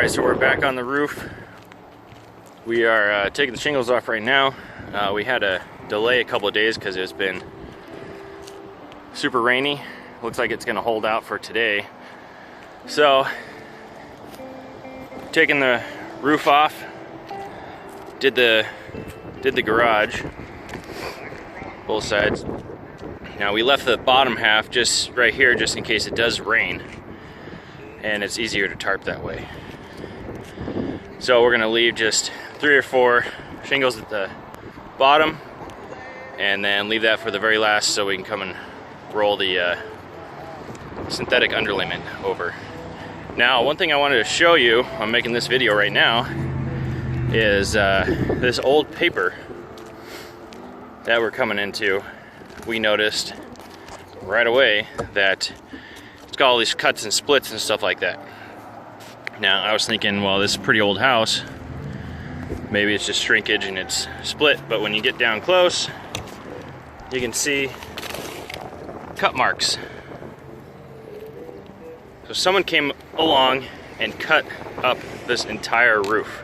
Alright, so we're back on the roof. We are taking the shingles off right now. We had a delay a couple of days because it's been super rainy. Looks like it's going to hold out for today. So, taking the roof off, did the garage, both sides. Now we left the bottom half just right here just in case it does rain, and it's easier to tarp that way. So we're gonna leave just 3 or 4 shingles at the bottom and then leave that for the very last so we can come and roll the synthetic underlayment over. Now, one thing I wanted to show you, I'm making this video right now, is this old paper that we're coming into. We noticed right away that it's got all these cuts and splits and stuff like that. Now, I was thinking, well, this is a pretty old house. Maybe it's just shrinkage and it's split, but when you get down close, you can see cut marks. So someone came along and cut up this entire roof.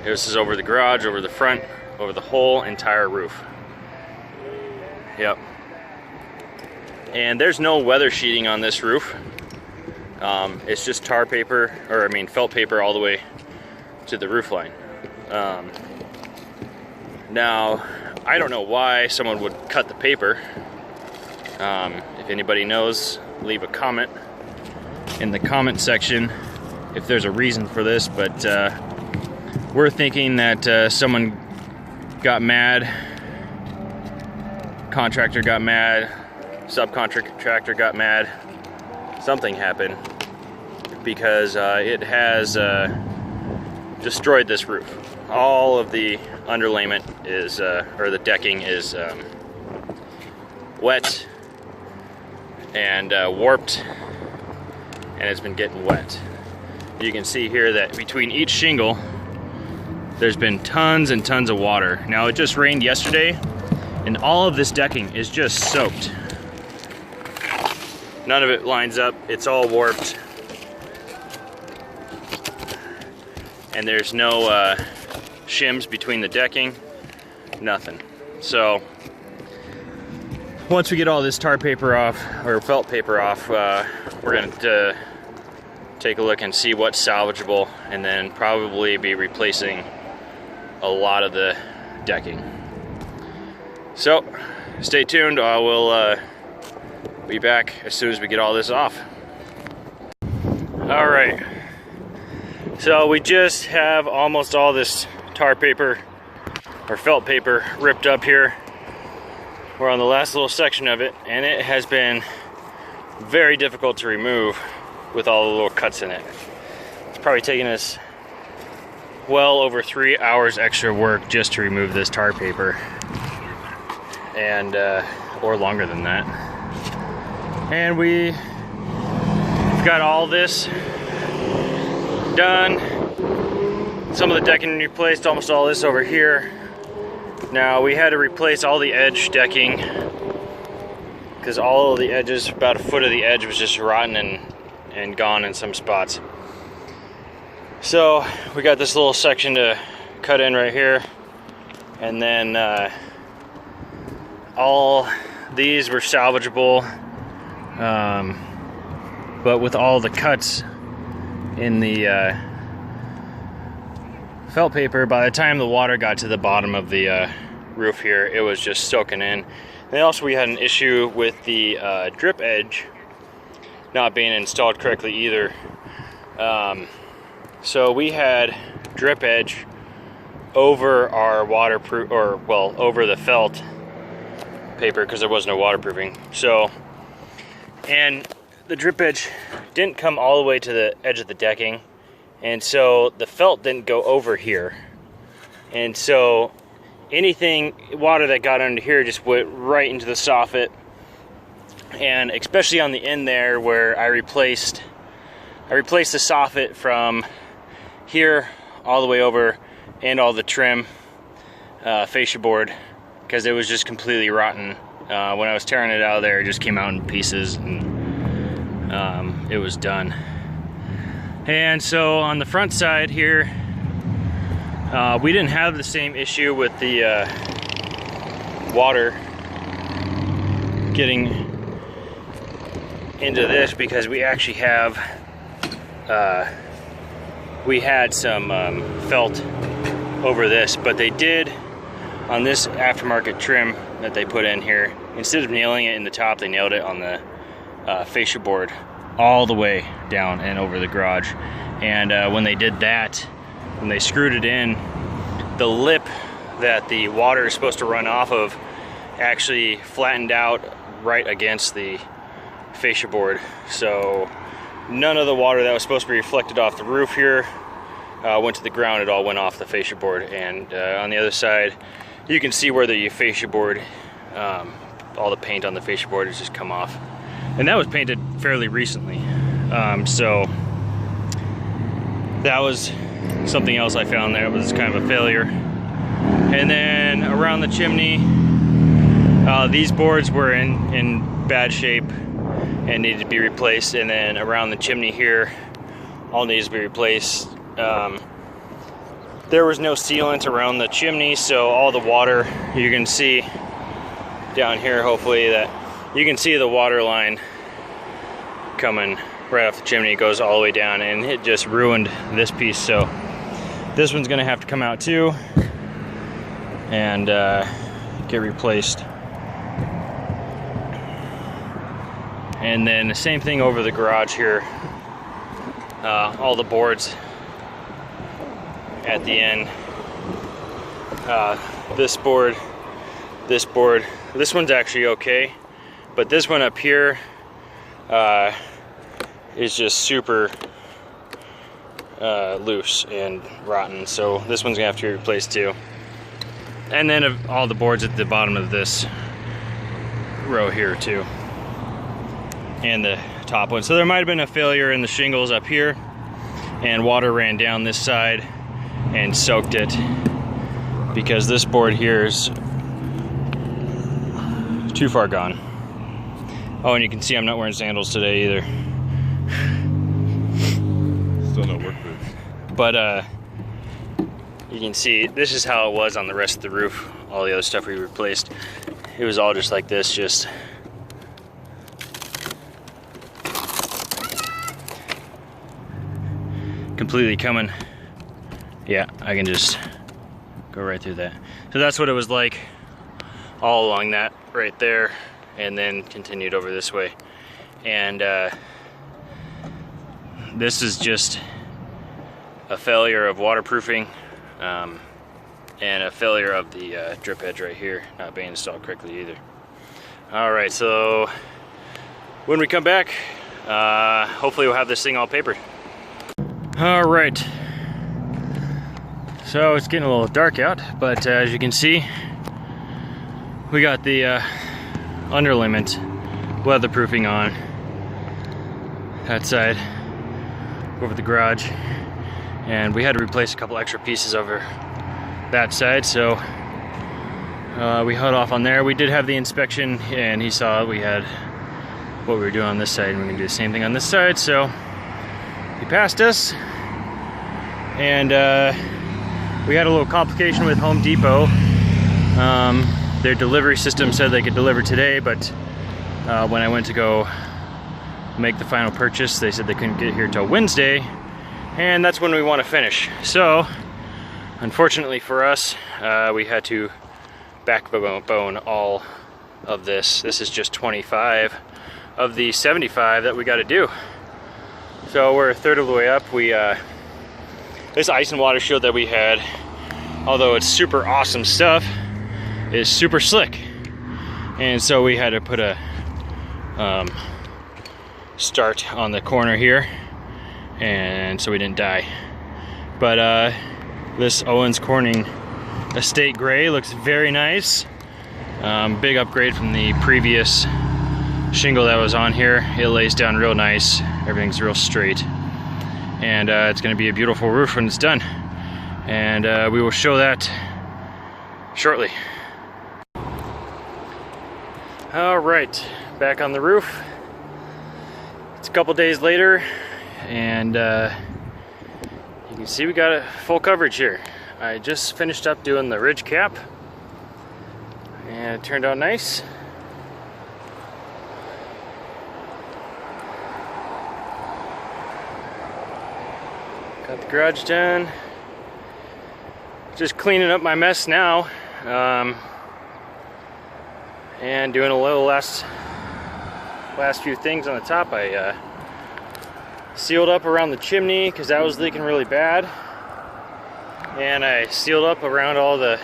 This is over the garage, over the front, over the whole entire roof. Yep. And there's no weather sheeting on this roof. It's just tar paper, or I mean felt paper all the way to the roof line. Now, I don't know why someone would cut the paper. If anybody knows, leave a comment in the comment section if there's a reason for this, but we're thinking that someone got mad, contractor got mad, subcontractor got mad, something happened, because it has destroyed this roof. All of the underlayment is, or the decking is wet and warped, and it's been getting wet. You can see here that between each shingle there's been tons and tons of water. Now, it just rained yesterday and all of this decking is just soaked. None of it lines up, it's all warped. And there's no shims between the decking, nothing. So once we get all this tar paper off, or felt paper off, we're gonna take a look and see what's salvageable, and then probably be replacing a lot of the decking. So stay tuned, I will be back as soon as we get all this off. All right, so we just have almost all this tar paper or felt paper ripped up here. We're on the last little section of it, and it has been very difficult to remove with all the little cuts in it. It's probably taken us well over 3 hours extra work just to remove this tar paper, and or longer than that. And we've got all this done. Some of the decking replaced, almost all this over here. Now, we had to replace all the edge decking because all of the edges, about a foot of the edge, was just rotten and gone in some spots. So we got this little section to cut in right here, and then all these were salvageable, but with all the cuts in the felt paper, by the time the water got to the bottom of the roof here, it was just soaking in. And also we had an issue with the drip edge not being installed correctly either. So we had drip edge over our waterproof, or well, over the felt paper, because there was no waterproofing. So, and the drip edge didn't come all the way to the edge of the decking, and so the felt didn't go over here, and so anything water that got under here just went right into the soffit. And especially on the end there where I replaced the soffit from here all the way over, and all the trim fascia board, because it was just completely rotten. When I was tearing it out of there, it just came out in pieces, and it was done. And so on the front side here, we didn't have the same issue with the water getting into this, because we actually have we had some felt over this, but they did on this aftermarket trim that they put in here. Instead of nailing it in the top, they nailed it on the fascia board all the way down and over the garage. And when they did that, when they screwed it in, the lip that the water is supposed to run off of actually flattened out right against the fascia board. So none of the water that was supposed to be reflected off the roof here went to the ground. It all went off the fascia board. And on the other side, you can see where the fascia board, all the paint on the fascia board has just come off. And that was painted fairly recently. So that was something else I found there. It was kind of a failure. And then around the chimney, these boards were in bad shape and needed to be replaced. And then around the chimney here, all needs to be replaced. There was no sealant around the chimney, so all the water, you can see down here, hopefully, that you can see the water line coming right off the chimney. It goes all the way down, and it just ruined this piece. So this one's gonna have to come out too and get replaced. And then the same thing over the garage here. All the boards at the end. This board, this one's actually okay, but this one up here is just super loose and rotten, so this one's gonna have to be replaced too. And then all the boards at the bottom of this row here too, and the top one. So there might have been a failure in the shingles up here, and water ran down this side and soaked it, because this board here is too far gone. Oh, and you can see I'm not wearing sandals today either. Still no work boots. But you can see this is how it was on the rest of the roof. All the other stuff we replaced, it was all just like this, just completely coming. Yeah, I can just go right through that. So that's what it was like all along that right there, and then continued over this way. And this is just a failure of waterproofing, and a failure of the drip edge right here not being installed correctly either. All right, so when we come back, hopefully we'll have this thing all papered. All right, so it's getting a little dark out, but as you can see, we got the underlayment weatherproofing on that side over the garage, and we had to replace a couple extra pieces over that side, so we held off on there. We did have the inspection, and he saw we had what we were doing on this side, and we're gonna do the same thing on this side. So he passed us, and we had a little complication with Home Depot. Their delivery system said they could deliver today, but when I went to go make the final purchase, they said they couldn't get here till Wednesday, and that's when we want to finish. So unfortunately for us, we had to backbone all of this. This is just 25 of the 75 that we got to do. So we're a third of the way up. This ice and water shield that we had, although it's super awesome stuff, is super slick, and so we had to put a start on the corner here, and so we didn't die. But this Owens Corning Estate Gray looks very nice. Big upgrade from the previous shingle that was on here. It lays down real nice, everything's real straight, and it's going to be a beautiful roof when it's done, and we will show that shortly. All right, back on the roof. It's a couple days later, and you can see we got a full coverage here. I just finished up doing the ridge cap, and it turned out nice. Got the garage done. Just cleaning up my mess now, and doing a little last few things on the top. I sealed up around the chimney because that was leaking really bad, and I sealed up around all the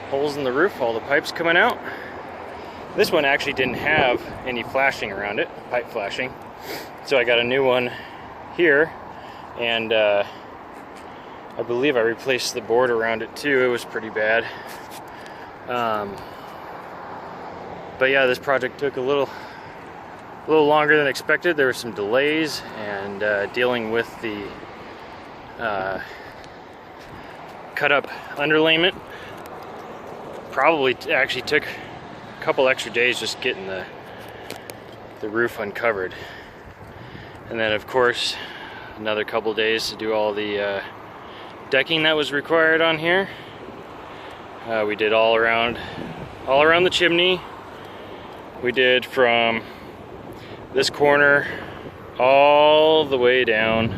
holes in the roof, all the pipes coming out. This one actually didn't have any flashing around it, pipe flashing, so I got a new one here, and I believe I replaced the board around it too. It was pretty bad. But yeah, this project took a little longer than expected. There were some delays, and dealing with the cut up underlayment probably actually took a couple extra days just getting the roof uncovered. And then of course another couple days to do all the decking that was required on here. We did all around the chimney. We did from this corner all the way down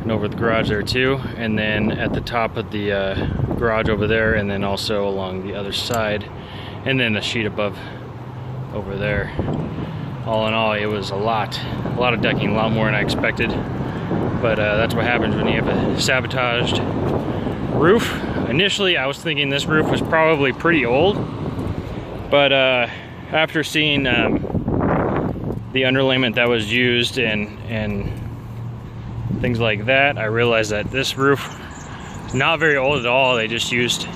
and over the garage there too, and then at the top of the garage over there, and then also along the other side, and then a sheet above over there. All in all, it was a lot of decking, a lot more than I expected. But that's what happens when you have a sabotaged roof. Initially, I was thinking this roof was probably pretty old, but after seeing the underlayment that was used and things like that, I realized that this roof is not very old at all. They just used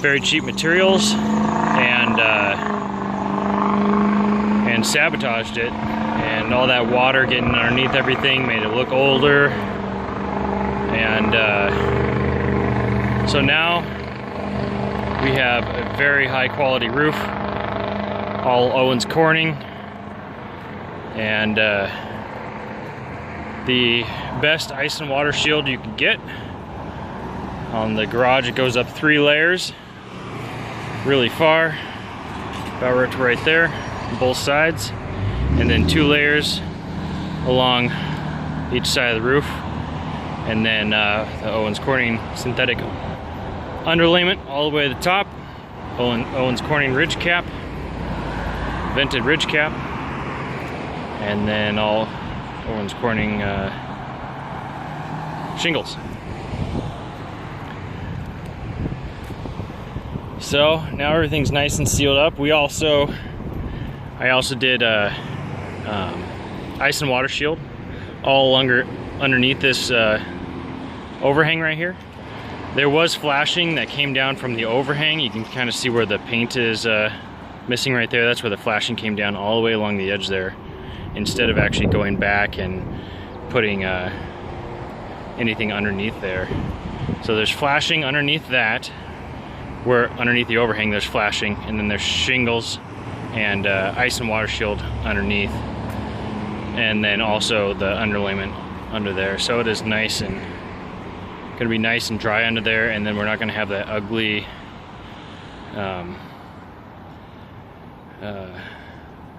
very cheap materials and sabotaged it, and all that water getting underneath everything made it look older. And so now we have a very high quality roof, all Owens Corning, and the best ice and water shield you can get. On the garage, it goes up 3 layers really far, about right there on both sides, and then 2 layers along each side of the roof, and then the Owens Corning synthetic underlayment all the way to the top, Owens Corning ridge cap, vented ridge cap, and then all Owens Corning shingles. So now everything's nice and sealed up. I also did ice and water shield all underneath this overhang right here. There was flashing that came down from the overhang. You can kind of see where the paint is missing right there. That's where the flashing came down all the way along the edge there, instead of actually going back and putting anything underneath there. So there's flashing underneath that, where underneath the overhang there's flashing, and then there's shingles and ice and water shield underneath, and then also the underlayment under there. So it is nice and gonna be nice and dry under there, and then we're not gonna have that ugly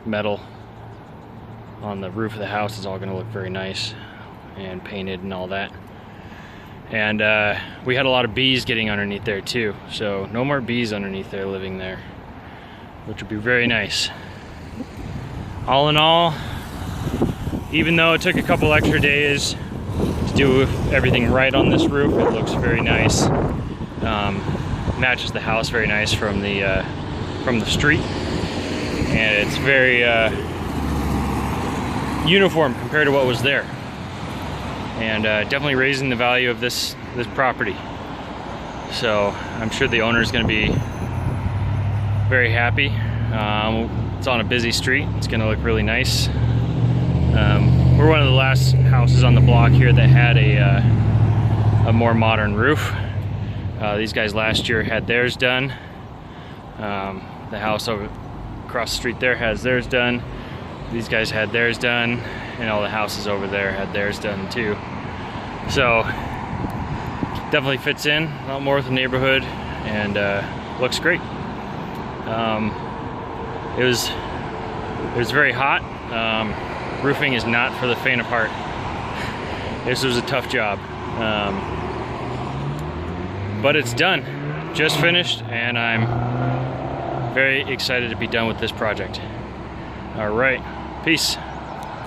metal on the roof of the house. It's all gonna look very nice and painted and all that. And we had a lot of bees getting underneath there too, so no more bees underneath there living there, which would be very nice. All in all, even though it took a couple extra days to do everything right on this roof, it looks very nice. Matches the house very nice from the street, and it's very uniform compared to what was there. And definitely raising the value of this property. So I'm sure the owner is going to be very happy. It's on a busy street. It's going to look really nice. We're one of the last houses on the block here that had a more modern roof. These guys last year had theirs done. The house over across the street there has theirs done. these guys had theirs done, and all the houses over there had theirs done too. So definitely fits in a lot more with the neighborhood, and looks great. It was very hot. Roofing is not for the faint of heart. This was a tough job, but it's done, just finished, and I'm very excited to be done with this project. All right, peace.